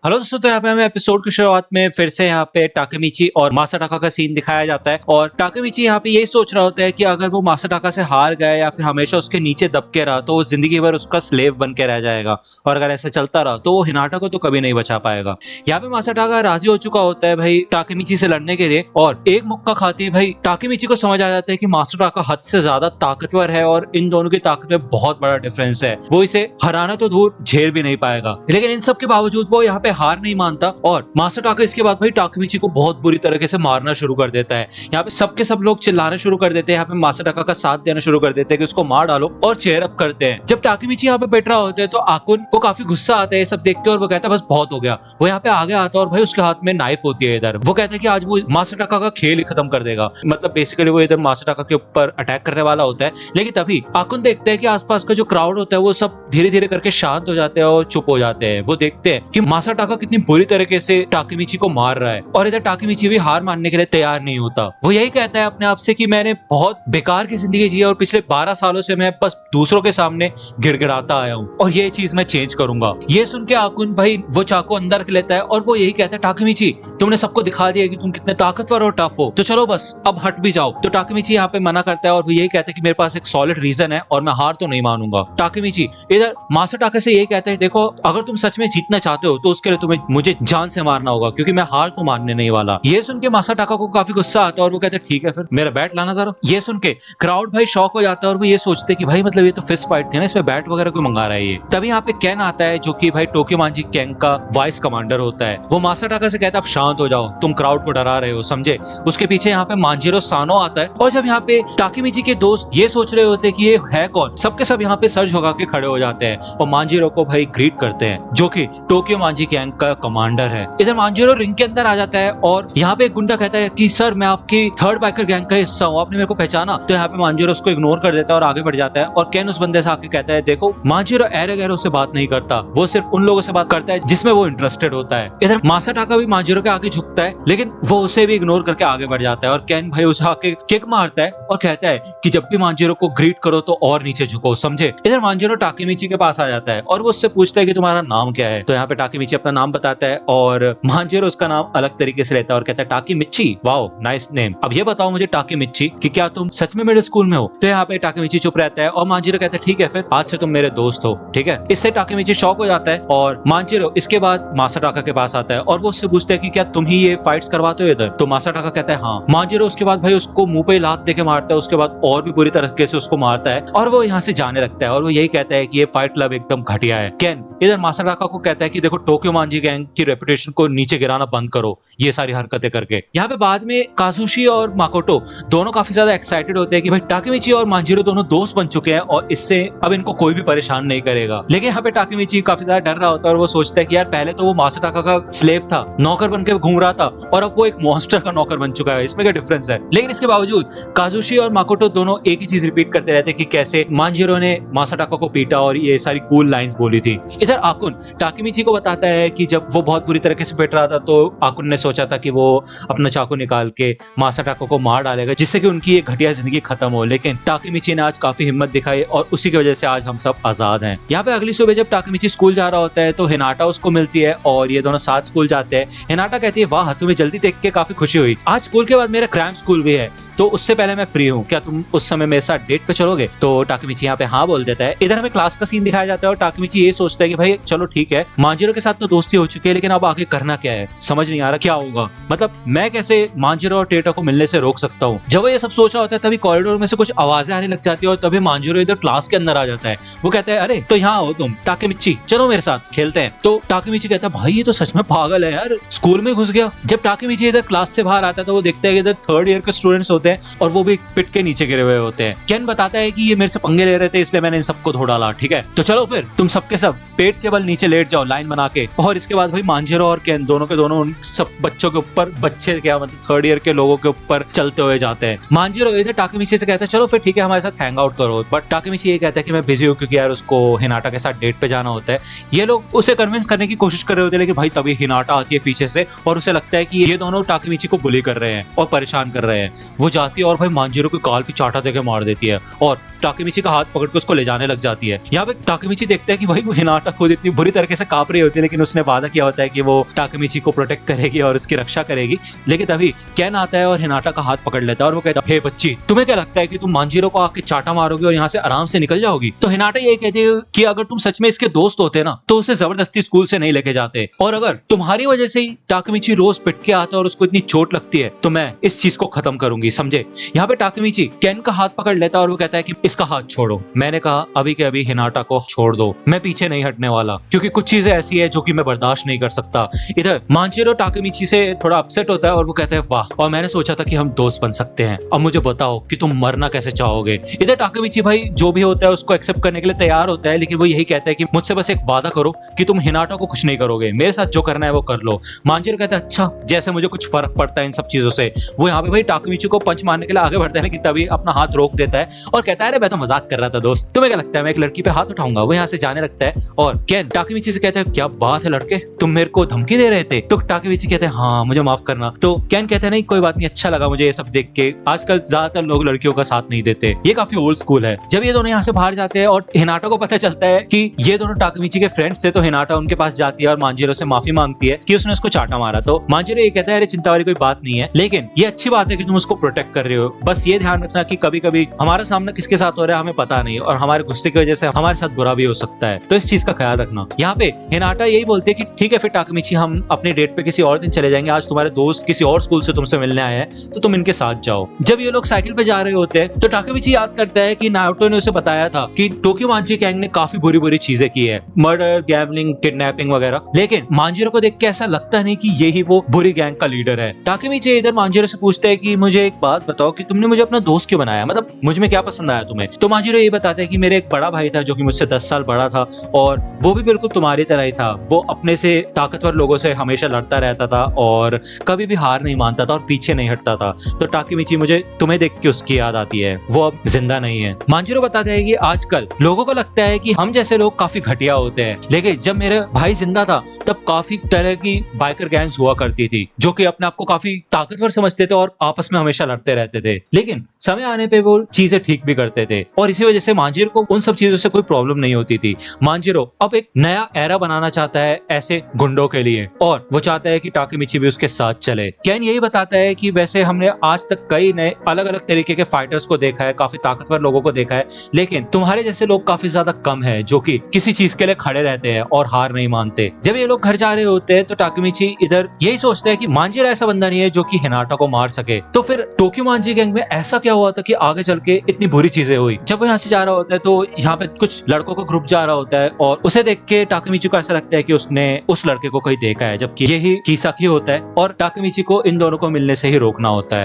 Hello दोस्तों, तो यहाँ पे हमें एपिसोड की शुरुआत में फिर से यहाँ पे टाकेमिची और मासाटाका का सीन दिखाया जाता है और टाकेमिची यहाँ पे यही सोच रहा होता है कि अगर वो मासाटाका से हार गया या फिर हमेशा उसके नीचे दब के रहा तो वो जिंदगी भर उसका स्लेव बन के रह जाएगा और अगर ऐसे चलता रहा तो वो हिनाटा को तो कभी नहीं बचा पाएगा। यहाँ पे मासाटाका राजी हो चुका होता है भाई टाकेमिची से लड़ने के लिए और एक मुक्का खाती है भाई टाकेमिची को समझ आ जाता है कि मासाटाका हद से ज्यादा ताकतवर है और इन दोनों की ताकत में बहुत बड़ा डिफरेंस है। वो इसे हराना तो दूर झेल भी नहीं पाएगा, लेकिन इन सब के बावजूद वो यहाँ पे हार नहीं मानता और मासाटाका इसके बाद भाई टाकेमिची को बहुत बुरी तरीके से मारना शुरू कर देता है। यहाँ पे सबके सब लोग चिल्लाना शुरू कर देते हैं, यहाँ पे मासाटाका का साथ देना शुरू कर देते हैं कि उसको मार डालो और चेयर अप करते हैं। जब टाकेमिची यहाँ पे बैठ रहा होता है तो आकुन को काफी गुस्सा आता है ये सब देखते और वो कहता है बस बहुत हो गया। वो यहाँ पे आगे आता है और भाई उसके हाथ में नाइफ होती है इधर। वो कहता है कि आज वो मासाटाका का खेल ही खत्म कर देगा, मतलब बेसिकली वो इधर मासाटाका के ऊपर अटैक करने वाला होता है। लेकिन तभी आकुन देखते हैं कि आसपास का जो क्राउड होता है वो सब धीरे धीरे करके शांत हो जाते हैं और चुप हो जाते हैं। वो देखते हैं कि मासाटाका कितनी बुरी तरीके से टाकेमिची को मार रहा है और इधर टाकेमिची भी हार मानने के लिए तैयार नहीं होता। वो यही कहता है अपने आप से कि मैंने बहुत बेकार की जिंदगी जी है और पिछले 12 सालों से मैं बस दूसरों के सामने गिड़गिड़ाता आया हूँ और ये चीज मैं चेंज करूंगा। ये सुन के आकुन भाई वो चाकू अंदर रख लेता है और वो यही कहता है टाकेमिची तुमने सबको दिखा दिया कि तुम कितने ताकतवर और टफ हो, तो चलो बस अब हट भी जाओ। तो टाकेमिची यहाँ पे मना करता है और वो यही कहता है कि मेरे पास एक सॉलिड रीजन है और मैं हार तो नहीं मानूंगा। टाकेमिची इधर मासाटाका से यही कहता है देखो अगर तुम सच में जीतना चाहते हो तो उसके लिए तुम्हें मुझे जान से मारना होगा क्योंकि मैं हार तो मानने नहीं वाला। ये सुन के मासाटाका को काफी गुस्सा आता है और वो कहते हैं ठीक है फिर मेरा बैट लाना जरा। ये सुन के क्राउड भाई शॉक हो जाता है और वो ये सोचते कि भाई मतलब ये तो फिस्ट फाइट थी ना, इसमें बैट वगैरह कोई मंगा रहा है ये। तभी यहाँ पे कैन आता है जो कि भाई टोक्योमांजी गैंग का वाइस कमांडर होता है। वो मासाटाका से कहता है अब शांत हो जाओ, तुम क्राउड को डरा रहे हो समझे। उसके पीछे यहाँ पे मांजिरो सानो आता है और जब यहाँ पे टाकेमिची के दोस्त ये सोच रहे होते कि ये है कौन, सबके सब यहाँ पे सर झुका के खड़े हो जाते हैं और मांजिरो को भाई ग्रीट करते हैं जो कि टोक्योमांजी गैंग का कमांडर है। इधर मांजिरो रिंग के अंदर आ जाता है और यहाँ पे एक गुंडा कहता है कि सर मैं आपकी थर्ड बाइकर गैंग का हिस्सा हूँ, आपने मेरे को पहचाना। तो यहाँ पे मांजिरो उसको इग्नोर कर देता है और आगे बढ़ जाता है और कैन उस बंदे से आके कहता है देखो मांजिरो ऐरे गैरों से बात नहीं करता, वो सिर्फ उन लोगों से बात करता है जिसमें वो इंटरेस्टेड होता है। इधर मासाटाका भी मांजिरो के आगे झुकता है लेकिन वो उसे भी इग्नोर करके आगे बढ़ जाता है और कैन भाई उसे आके किक मारता है और कहता है कि जब भी मांजिरो को ग्रीट करो तो और नीचे झुको समझे। इधर मांजिरो टाकेमिची के पास आ जाता है और वो उससे पूछता है कि तुम्हारा नाम क्या है। तो यहाँ पे टाकेमिची अपना नाम बताता है और मांजिरो उसका नाम अलग तरीके से लेता है और कहता है टाकेमिची, वाओ नाइस नेम। अब ये बताओ मुझे टाकेमिची कि क्या तुम सच में मेरे स्कूल में हो। तो यहाँ पे टाकेमिची चुप रहता है और मांजिरो कहता है ठीक है फिर आज से तुम मेरे दोस्त हो, ठीक है। इससे टाकेमिची शॉक हो जाता है और मांजिरो इसके बाद मासाटाका के पास आता है और वो उससे पूछता है कि क्या तुम ही ये फाइट्स करवाते हो इधर। तो मासाटाका कहता है हाँ। मांजिरो उसके बाद भाई उसको मुंह पे लात देके मारता है, उसके बाद और भी बुरी तरीके से उसको मारता है और वो यहाँ से जाने लगता है और वो यही कहता है कि ये फाइट क्लब एकदम घटिया है। कैन इधर मासाटाका को कहता है कि देखो टोक्योमांजी गैंग की रेपुटेशन को नीचे गिराना बंद करो ये सारी हरकतें करके। यहाँ पे बाद में काजुशी और माकोटो दोनों काफी ज्यादा एक्साइटेड होते हैं कि भाई टाकेमिची और मांजिरो दोनों दोस्त बन चुके हैं और इससे अब इनको कोई भी परेशान नहीं करेगा। लेकिन यहाँ पे टाकेमिची काफी ज्यादा डर रहा होता है और वो सोचता है कि यार पहले तो वो मासाटाका का स्लेव था, नौकर बन के घूम रहा था और अब वो एक मॉन्स्टर का नौकर बन चुका है, इसमें क्या डिफरेंस है। लेकिन इसके बावजूद काजुशी और माकोटो दोनों एक ही चीज रिपीट करते रहते कि कैसे मांजिरो ने मासाटाका को पीटा और ये सारी कूल लाइंस बोली थी। इधर आकुन टाकेमिची को बताता है कि जब वो बहुत बुरी तरीके से पिट रहा था तो आकुन ने सोचा था कि वो अपना चाकू निकाल के मासाटाका को मार डालेगा जिससे कि उनकी ये घटिया जिंदगी खत्म हो। लेकिन टाकेमिची ने आज काफी हिम्मत दिखाई और उसी की वजह से आज हम सब आजाद हैं। यहाँ पे अगली सुबह जब टाकेमिची स्कूल जा रहा होता है तो हिनाटा उसको मिलती है और ये दोनों साथ स्कूल जाते हैं। हिनाटा कहती है वाह तुम्हें जल्दी देख के काफी खुशी हुई, आज स्कूल के बाद मेरा क्रैम स्कूल भी है तो उससे पहले मैं फ्री हूँ, क्या तुम उस समय मेरे साथ डेट पे चलोगे। तो टाकेमिची यहाँ पे हाँ बोल देता है। इधर हमें क्लास का सीन दिखाया जाता है और टाकेमिची ये सोचता है कि भाई चलो ठीक है मांजिरो के साथ तो दोस्ती हो चुकी है लेकिन अब आगे करना क्या है, समझ नहीं आ रहा क्या होगा, मतलब मैं कैसे मांजिरो और टेटा को मिलने से रोक सकता हूँ। जब वो ये सब सोच रहा होता है तभी कॉरिडोर में से कुछ आवाजें आने लग जाती है और तभी मांजिरो इधर क्लास के अंदर आ जाता है। वो कहता है अरे तो यहाँ हो तुम टाकेमिची, चलो मेरे साथ खेलते हैं। तो टाकेमिची कहता है भाई ये तो सच में पागल है यार, स्कूल में घुस गया। जब टाकेमिची इधर क्लास से बाहर आता है तो वो देखता है कि इधर थर्ड ईयर के स्टूडेंट्स होते हैं और वो भी पिट के नीचे गिरे हुए होते हैं। कैन बताता है कि ये मेरे से पंगे ले रहे थे इसलिए मैंने इन सबको धो डाला, ठीक है तो चलो फिर तुम सबके सब पेट के बल नीचे लेट जाओ लाइन बना के। और इसके बाद भाई मांजिरो और कैन दोनों के दोनों उन सब बच्चों के ऊपर, बच्चे क्या मतलब थर्ड ईयर के लोगों के ऊपर चलते हुए जाते हैं। मांजिरो इधर टाकेमिची से कहता है चलो फिर ठीक है हमारे साथ हैंग आउट करो, बट टाकेमिची ये कहता है कि मैं बिजी हूँ क्योंकि यार उसको हिनाटा के साथ डेट पे जाना होता है। ये लोग उसे कन्विंस करने की कोशिश कर रहे होते हैं लेकिन भाई तभी हिनाटा आती है पीछे से और उसे लगता है कि ये दोनों टाकेमिची को बुली कर रहे हैं और परेशान कर रहे हैं। वो जाती है और भाई मांजिरो के गाल पे चाटा देके मार देती है और टाकेमिची का हाथ पकड़ के उसको ले जाने लग जाती है। यहाँ पे टाकेमिची देखता है कि भाई वो हिनाटा खुद इतनी बुरी तरीके से कांप रही होती है लेकिन उसे उसने वादा किया होता है कि वो टाकेमिची को प्रोटेक्ट करेगी और उसकी रक्षा करेगी। लेकिन तभी केन आता है और हिनाटा का हाथ पकड़ लेता है और वो कहता है, हे बच्ची, तुम्हें क्या लगता है कि तुम मांजीरो को आके चाटा मारोगी और यहाँ से आराम से निकल जाओगी? तो हिनाटा ये कहती है कि अगर तुम सच में इसके दोस्त होते ना तो उसे जबरदस्ती स्कूल से नहीं लेके जाते, और अगर तुम्हारी वजह से ही टाकेमिची रोज पिट के आता है और उसको इतनी चोट लगती है तो मैं इस चीज को खत्म करूंगी, समझे? यहाँ पे टाकेमिची केन का हाथ पकड़ लेता है और वो कहता है कि इसका हाथ छोड़ो। मैंने कहा अभी के अभी हिनाटा को छोड़ दो, मैं पीछे नहीं हटने वाला, क्योंकि कुछ चीजें ऐसी है जो कि मैं बर्दाश्त नहीं कर सकता। इधर मांजीरो टाकेमिची से थोड़ा अपसेट होता है और वो कहता है, वाह, और मैंने सोचा था कि हम दोस्त बन सकते हैं, अब मुझे बताओ कि तुम मरना कैसे चाहोगे? इधर टाकेमिची भाई जो भी होता है उसको एक्सेप्ट करने के लिए तैयार होता है, लेकिन वो यही कहता है कि मुझसे बस एक वादा करो कि तुम हिनाटा को कुछ नहीं करोगे, मेरे साथ जो करना है वो कर लो। मांजीरो कहता है, अच्छा, जैसे मुझे कुछ फर्क पड़ता है इन सब चीजों से। वो यहाँ पे भाई टाकेमिची को पंच मारने के लिए आगे बढ़ता है, लेकिन तभी अपना हाथ रोक देता है और कहता है, अरे मैं तो मजाक कर रहा था दोस्त, तुम्हें क्या लगता है मैं एक लड़की पे हाथ उठाऊंगा? वो यहाँ से जाने लगता है और केन टाकेमिची से कहता है, क्या बात है लड़के, तुम मेरे को धमकी दे रहे थे? तो टाकेमिची कहते हैं, हाँ मुझे माफ करना। तो केन कहता है, नहीं कोई बात नहीं, अच्छा लगा मुझे ये सब देख के, आजकल ज्यादातर लोग लड़कियों का साथ नहीं देते, ये काफी ओल्ड स्कूल है। जब ये दोनों यहाँ से बाहर जाते हैं और हिनाटा को पता चलता है कि ये दोनों टाकेमिची के फ्रेंड्स थे, तो हिनाटा उनके पास जाती है और मांजीरो से माफी मांगती है कि उसने उसको चाटा मारा। तो मांजीरो ये कहता है, अरे चिंता वाली कोई बात नहीं है, लेकिन ये अच्छी बात है कि तुम उसको प्रोटेक्ट कर रहे हो, बस ये ध्यान रखना कि कभी कभी हमारा सामना किसके साथ हो रहा है हमें पता नहीं, और हमारे गुस्से की वजह से हमारे साथ बुरा भी हो सकता है, तो इस चीज का ख्याल रखना। यहाँ पे हिनाटा यही बोलते हैं कि ठीक है फिर टाकेमिची, हम अपने डेट पे किसी और दिन चले जाएंगे, आज तुम्हारे दोस्त किसी और स्कूल से तुमसे मिलने आए हैं तो तुम इनके साथ जाओ। जब ये लोग साइकिल पे जा रहे होते हैं तो टाकेमिची याद करता है कि नारुतो ने उसे बताया था कि टोक्योमांची गैंग ने काफी बुरी बुरी चीजें की है, मर्डर, गैम्बलिंग, किडनैपिंग वगैरह, लेकिन मांजीरो को देख के ऐसा लगता नहीं कि यही वो बुरी गैंग का लीडर है। टाकेमिची इधर मांजीरो से पूछता है कि मुझे एक बात बताओ कि तुमने मुझे अपना दोस्त क्यों बनाया, मतलब मुझ में क्या पसंद आया तुम्हें? तो मांजीरो ये बताता है कि मेरे एक बड़ा भाई था जो कि मुझसे 10 साल बड़ा था और वो भी बिल्कुल तुम्हारी तरह ही था, वो अपने से ताकतवर लोगों से हमेशा लड़ता रहता था और कभी भी हार नहीं मानता था और पीछे नहीं हटता था। तो टाकेमिची मुझे तुम्हें देख के उसकी याद आती है, वो अब जिंदा नहीं है। मांजीरो बताता है कि आजकल लोगों को लगता है कि हम जैसे लोग काफी घटिया होते हैं, लेकिन जब मेरे भाई जिंदा था तब काफी तरह की बाइकर गैंग्स हुआ करती थी जो कि अपने आप को काफी ताकतवर समझते थे और आपस में हमेशा लड़ते रहते थे, लेकिन समय आने पे वो चीजें ठीक भी करते थे और इसी वजह से मांजीरो को उन सब चीजों से कोई प्रॉब्लम नहीं होती थी। मांजीरो अब एक नया एरा बनाना चाहता है ऐसे गुंडों के लिए और वो चाहता है कि टाकेमिची भी उसके साथ चले। केन यही बताता है कि वैसे हमने आज तक कई नए अलग अलग तरीके के फाइटर्स को देखा है, काफी ताकतवर लोगों को देखा है, लेकिन तुम्हारे जैसे लोग काफी ज्यादा कम है जो कि किसी चीज के लिए खड़े रहते हैं और हार नहीं मानते। जब ये लोग घर जा रहे होते हैं तो टाकेमिची इधर यही सोचता है कि मांजीरो ऐसा बंदा नहीं है जो कि हिनाटा को मार सके, तो फिर टोक्योमांची गैंग में ऐसा क्या हुआ था कि आगे चल के इतनी बुरी चीजें हुई। जब वो यहाँ से जा रहा होता है तो यहाँ पे कुछ लड़कों का ग्रुप जा रहा होता है और उसे देख के टाकेमिची को ऐसा लगता है कि उसने उस लड़के को कहीं देखा है, जबकि यही किसाकी होता है और टाकेमिची को इन दोनों को मिलने से ही रोकना होता है।